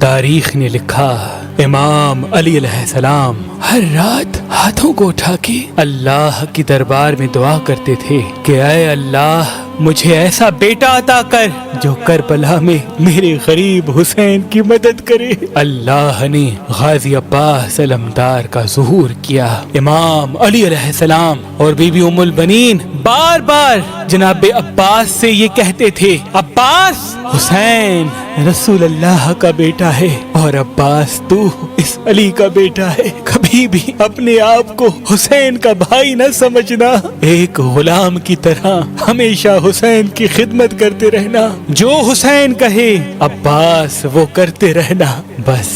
تاریخ نے لکھا امام علی علیہ السلام ہر رات ہاتھوں کو اٹھا کے اللہ کی دربار میں دعا کرتے تھے کہ اے اللہ مجھے ایسا بیٹا عطا کر جو کربلا میں میرے غریب حسین کی مدد کرے۔ اللہ نے غازی عباس علمدار کا ظہور کیا۔ امام علی علیہ السلام اور بی بی ام البنین بار بار جناب عباس سے یہ کہتے تھے، عباس حسین رسول اللہ کا بیٹا ہے اور عباس تو اس علی کا بیٹا ہے، کبھی بھی اپنے آپ کو حسین کا بھائی نہ سمجھنا، ایک غلام کی طرح ہمیشہ حسین کی خدمت کرتے رہنا، جو حسین کہے عباس وہ کرتے رہنا۔ بس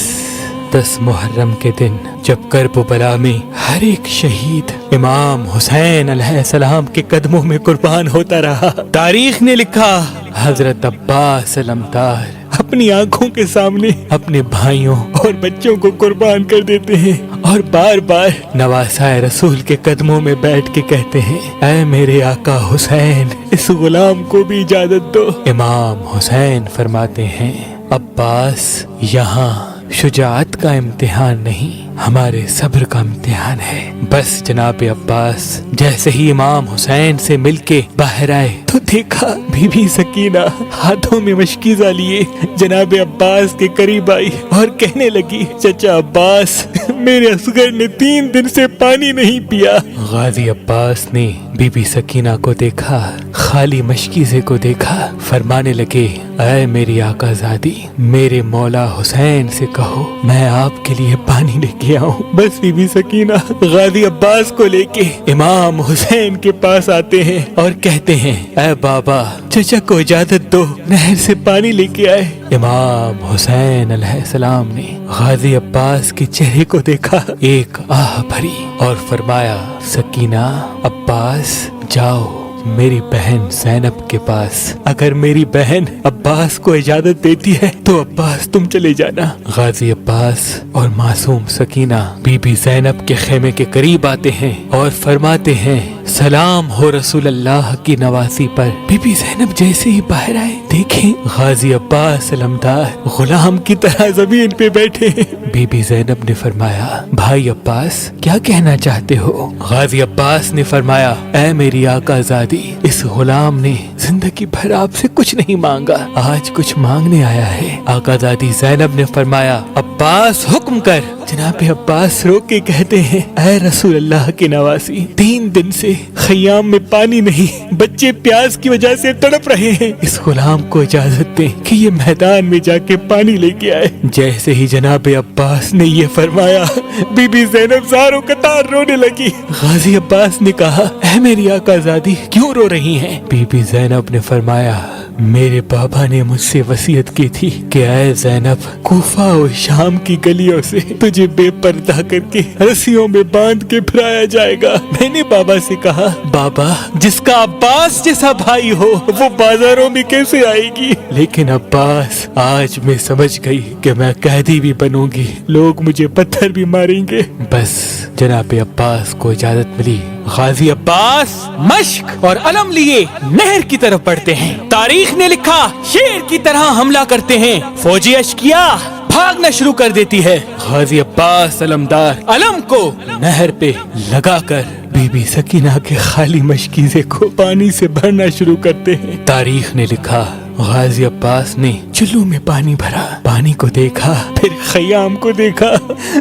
10 محرم کے دن جب کرب و بلا میں ہر ایک شہید امام حسین علیہ السلام کے قدموں میں قربان ہوتا رہا، تاریخ نے لکھا حضرت عباس علمدار اپنی آنکھوں کے سامنے اپنے بھائیوں اور بچوں کو قربان کر دیتے ہیں اور بار بار نواسائے رسول کے قدموں میں بیٹھ کے کہتے ہیں، اے میرے آقا حسین اس غلام کو بھی اجازت دو۔ امام حسین فرماتے ہیں، عباس یہاں شجاعت کا امتحان نہیں، ہمارے صبر کا امتحان ہے۔ بس جناب عباس جیسے ہی امام حسین سے مل کے باہر آئے تو دیکھا بی بی سکینہ ہاتھوں میں مشکیزہ لیے جناب عباس کے قریب آئی اور کہنے لگی، چچا عباس میرے اصغر نے 3 دن سے پانی نہیں پیا۔ غازی عباس نے بی بی سکینہ کو دیکھا، خالی مشکیزے کو دیکھا، فرمانے لگے، اے میری آقا زادی میرے مولا حسین سے کہو میں آپ کے لیے پانی لے کے آؤں۔ بس بی بی سکینہ غازی عباس کو لے کے امام حسین کے پاس آتے ہیں اور کہتے ہیں، اے بابا چچا کو اجازت دو نہر سے پانی لے کے آئے۔ امام حسین علیہ السلام نے غازی عباس کے چہرے کو دیکھا، ایک آہ بھری اور فرمایا، سکینہ عباس جاؤ میری بہن زینب کے پاس، اگر میری بہن عباس کو اجازت دیتی ہے تو عباس تم چلے جانا۔ غازی عباس اور معصوم سکینہ بی بی زینب کے خیمے کے قریب آتے ہیں اور فرماتے ہیں، سلام ہو رسول اللہ کی نواسی پر۔ بی بی زینب جیسے ہی باہر آئے دیکھیں غازی عباس علمدار غلام کی طرح زمین پہ بیٹھے ہیں۔ بی بی زینب نے فرمایا، بھائی عباس کیا کہنا چاہتے ہو؟ غازی عباس نے فرمایا، اے میری آقا زادی اس غلام نے زندگی بھر آپ سے کچھ نہیں مانگا، آج کچھ مانگنے آیا ہے۔ آقا زادی زینب نے فرمایا، عباس حکم کر۔ جناب عباس رو کے کہتے ہیں، اے رسول اللہ کے نواسی 3 دن سے خیام میں پانی نہیں، بچے پیاس کی وجہ سے تڑپ رہے ہیں، اس غلام کو اجازت دیں کہ یہ میدان میں جا کے پانی لے کے آئے۔ جیسے ہی جناب عباس نے یہ فرمایا بی بی زینب زاروں قطار رونے لگی۔ غازی عباس نے کہا، اے میری آقا زادی کیوں رو رہی ہیں؟ بی بی زینب نے فرمایا، میرے بابا نے مجھ سے وصیت کی تھی کہ اے زینب کوفہ اور شام کی گلیوں سے تجھے بے پردہ کر کے رسیوں میں باندھ کے پھرایا جائے گا۔ میں نے بابا سے کہا، بابا جس کا عباس جیسا بھائی ہو وہ بازاروں میں کیسے آئے گی؟ لیکن عباس آج میں سمجھ گئی کہ میں قیدی بھی بنوں گی، لوگ مجھے پتھر بھی ماریں گے۔ بس جناب عباس کو اجازت ملی، غازی عباس مشق اور علم لیے نہر کی طرف بڑھتے ہیں۔ تاریخ نے لکھا شیر کی طرح حملہ کرتے ہیں، فوجی اشکیا بھاگنا شروع کر دیتی ہے۔ غازی عباس علمدار علم کو نہر پہ لگا کر بی بی سکینہ کے خالی مشکیزے کو پانی سے بھرنا شروع کرتے ہیں۔ تاریخ نے لکھا غازی عباس نے چلو میں پانی بھرا، پانی کو دیکھا، پھر خیام کو دیکھا،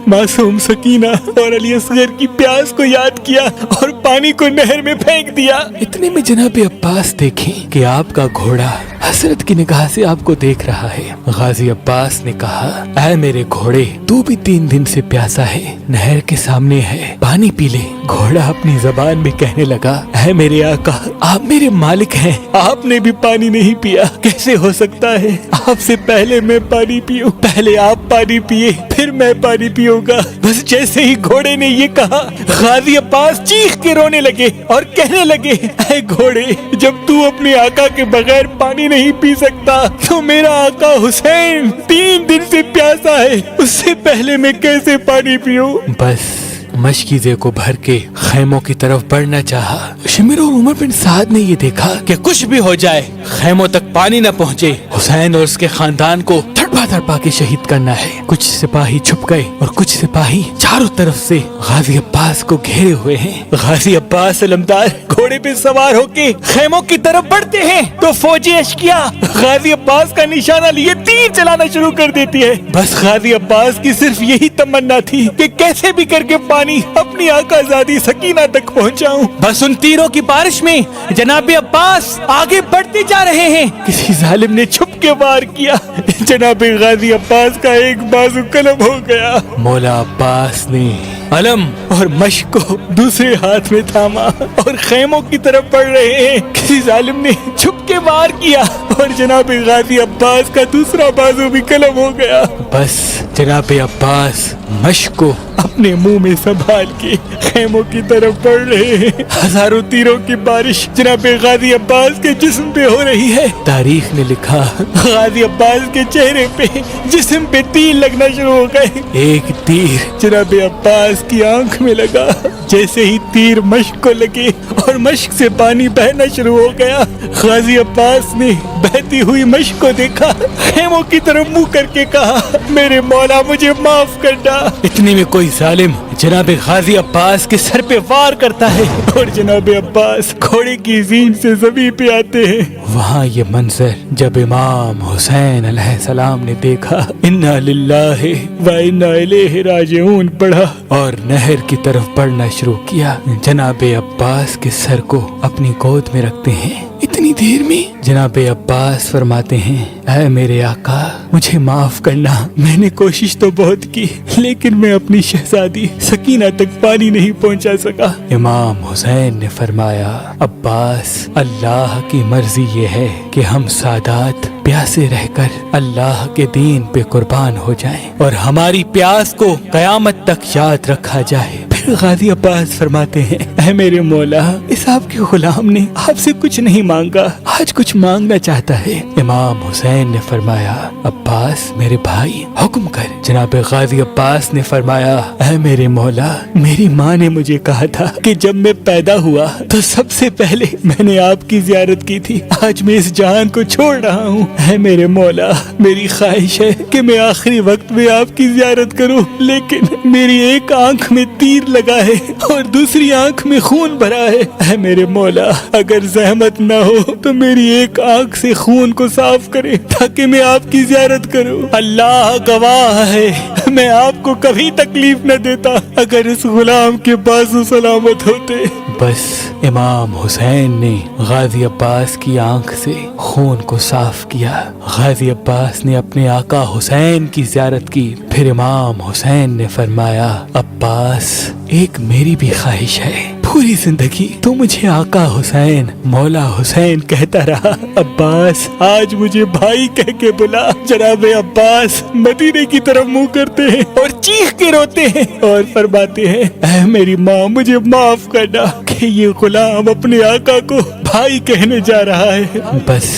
معصوم سکینہ اور علی اصغر کی پیاس کو یاد کیا اور پانی کو نہر میں پھینک دیا۔ اتنے میں جناب عباس دیکھیں کہ آپ کا گھوڑا حسرت کی نگاہ سے آپ کو دیکھ رہا ہے۔ غازی عباس نے کہا، اے میرے گھوڑے تو بھی 3 دن سے پیاسا ہے، نہر کے سامنے ہے، پانی پی لے۔ گھوڑا اپنی زبان میں کہنے لگا، اے میرے آقا آپ میرے مالک ہیں، آپ نے بھی پانی نہیں پیا، کیسے ہو سکتا ہے؟ آپ سے پہلے میں پانی پیوں، پہلے آپ پانی پیے پھر میں پانی پیوں گا۔ بس جیسے ہی گھوڑے نے یہ کہا غازی عباس چیخ کے رونے لگے اور کہنے لگے، اے گھوڑے جب تو اپنے آقا کے بغیر پانی نہیں پی سکتا تو میرا آقا حسین 3 دن سے پیاسا ہے، اس سے پہلے میں کیسے پانی پیوں؟ بس مشکیزے کو بھر کے خیموں کی طرف بڑھنا چاہا۔ شمر اور عمر بن سعد نے یہ دیکھا کہ کچھ بھی ہو جائے خیموں تک پانی نہ پہنچے، حسین اور اس کے خاندان کو तड़पा तड़पा के शहीद करना है। कुछ सिपाही छुप गए और कुछ सिपाही चारों तरफ से गाजी अब्बास को घेरे हुए हैं। गाजी अब्बास अलमदार घोड़े पे सवार होके खेमों की तरफ बढ़ते हैं तो फौजी अशकिया गाजी अब्बास का निशाना लिए तीर चलाना शुरू कर देती है। बस गाजी अब्बास की सिर्फ यही तमन्ना थी कि कैसे भी करके पानी अपनी आकाज़ादी सकीना तक पहुंचाऊं। बस उन तीरों की बारिश में जनाब अब्बास आगे बढ़ते जा रहे हैं। किसी जालिम ने छुप के वार किया। जनाब गाजी अब्बास का एक बाजू कलम हो गया। मौला अब्बास ने अलम और मश्क को दूसरे हाथ में थामा और खेमों की तरफ बढ़ रहे हैं। किसी जालिम ने छुप के वार किया और जनाब गाजी अब्बास का दूसरा बाजू भी कलम हो गया। बस जनाब अब्बास मश्क को अपने मुंह में संभाल के खेमों की तरफ बढ़ रहे हैं। हजारों तीरों की बारिश जनाब गाजी अब्बास के जिस्म पे हो रही है। तारीख ने लिखा गाजी अब्बास के चेहरे पे जिस्म पे तीर लगना शुरू हो गए। एक तीर जनाब अब्बास की आंख में लगा। जैसे ही तीर मश्क को लगे और मश्क से पानी बहना शुरू हो गया, गाजी अब्बास ने बहती हुई मश्क को देखा, खेमों की तरफ मुंह करके कहा, मेरे मौला मुझे माफ करना। इतने में कोई जालिम जनाब गाजी अब्बास के सर पे वार करता है और जनाब अब्बास घोड़े की जीन से ज़मीन पे आते हैं। वहाँ ये मंजर जब इमाम हुसैन अलैहिस्सलाम ने देखा, इन्ना लिल्लाहि व इन्ना इलैहि राजिऊन पढ़ा और नहर की तरफ बढ़ना शुरू किया। जनाब अब्बास के सर को अपनी गोद में रखते हैं। इतनी देर में जनाब अब्बास फरमाते हैं, ऐ मेरे आका मुझे माफ करना, मैंने कोशिश तो बहुत की लेकिन मैं अपनी शहजादी सकीना तक पानी नहीं पहुंचा सका। इमाम हुसैन ने फरमाया, अब्बास अल्लाह की मर्जी ये है कि हम सादात प्यासे रहकर अल्लाह के दीन पे कुर्बान हो जाएं और हमारी प्यास को कयामत तक याद रखा जाए। फिर गाजी अब्बास फरमाते हैं, ऐ मेरे मौला इस आपके गुलाम ने आपसे कुछ नहीं मांगा, आज कुछ मांगना चाहता है। इमाम हुसैन ने फरमाया, अब्बास मेरे भाई हुक्म कर। जनाब गाजी अब्बास ने फरमाया, ऐ मेरे मौला मेरी माँ ने मुझे कहा था कि जब मैं पैदा हुआ तो सबसे पहले मैंने आपकी जियारत की थी, आज मैं इस जहान को छोड़ रहा हूँ। ऐ मेरे मौला मेरी ख्वाहिश है कि मैं आखिरी वक्त में आपकी जियारत करूँ, लेकिन मेरी एक आंख में तीर लगा है और दूसरी आंख में खून भरा है। ऐ मेरे मौला अगर जहमत न हो तो मेरी एक आंख से खून को साफ करे ताकि मैं आपकी जियारत करूं। अल्लाह गवाह है मैं आपको कभी तकलीफ न देता अगर इस गुलाम के बाजू सलामत होते। बस इमाम हुसैन ने गाजी अब्बास की आंख से खून को साफ किया। गाजी अब्बास ने अपने आका हुसैन की जियारत की। फिर इमाम हुसैन ने फरमाया, अब्बास एक मेरी भी ख्वाहिश है, पूरी जिंदगी तो मुझे आका हुसैन मौला हुसैन कहता रहा। अब्बास आज मुझे भाई कह के बुला। जनाब अब्बास मदीने की तरफ मुंह करते हैं और चीख के रोते हैं और फरमाते हैं, ऐ मेरी माँ मुझे माफ करना कि ये गुलाम अपने आका को भाई कहने जा रहा है। बस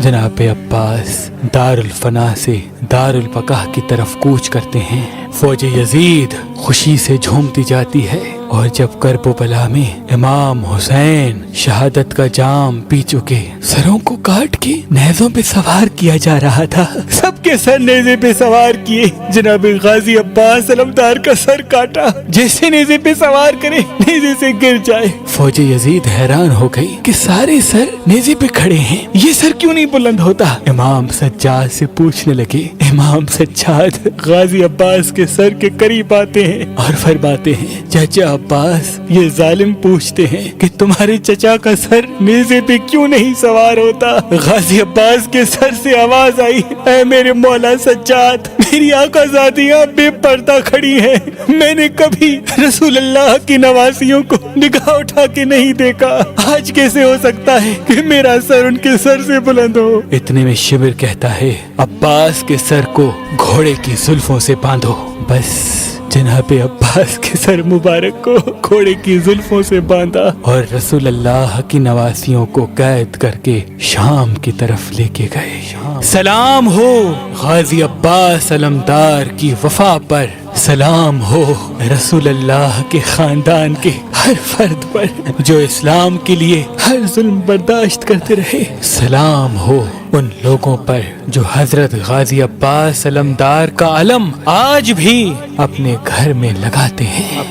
जनाब अब्बास दारुल फना से दारुल बका की तरफ कूच करते हैं। फौज यजीद खुशी से झूमती जाती है और जब करबो बला में इमाम हुसैन शहादत का जाम पी चुके सरों को काट के नेज़ों पे सवार किया जा रहा था, सबके सर नेज़े पे सवार किए। जनाब गाजी अब्बास अलमदार का सर काटा, जैसे नेज़े पे सवार करे नेज़े से गिर जाए। फौज यजीद हैरान हो गई कि सारे सर नेज़े पे खड़े हैं, ये सर क्यों नहीं बुलंद होता। इमाम सज्जाद से पूछने लगे। इमाम सज्जाद गाजी अब्बास के सर के करीब आते हैं और फरमाते हैं, चाचा अब्बास ये जालिम पूछते हैं कि तुम्हारे चचा का सर नेज़े पे क्यों नहीं सवार होता। गाजी अब्बास के सर से आवाज आई, ऐ मेरे मौला सज्जाद मेरी आकाज़ादियाँ बेपर्दा खड़ी हैं, मैंने कभी रसूल अल्लाह की नवासियों को निगाह उठा के नहीं देखा, आज कैसे हो सकता है कि मेरा सर उनके सर से बुलंद हो। इतने में शिबिर कहता है, अब्बास के सर को घोड़े की जुल्फों से बांधो। बस जनाब अब्बास के सर मुबारक को घोड़े की जुल्फों से बांधा और रसूल अल्लाह की नवासियों को कैद करके शाम की तरफ लेके गए। सलाम हो गाजी अब्बास अलमदार की वफा पर, सलाम हो रसूल अल्लाह के खानदान के ہر فرد پر جو اسلام کے لیے ہر ظلم برداشت کرتے رہے۔ سلام ہو ان لوگوں پر جو حضرت غازی عباس علمدار کا علم آج بھی اپنے گھر میں لگاتے ہیں،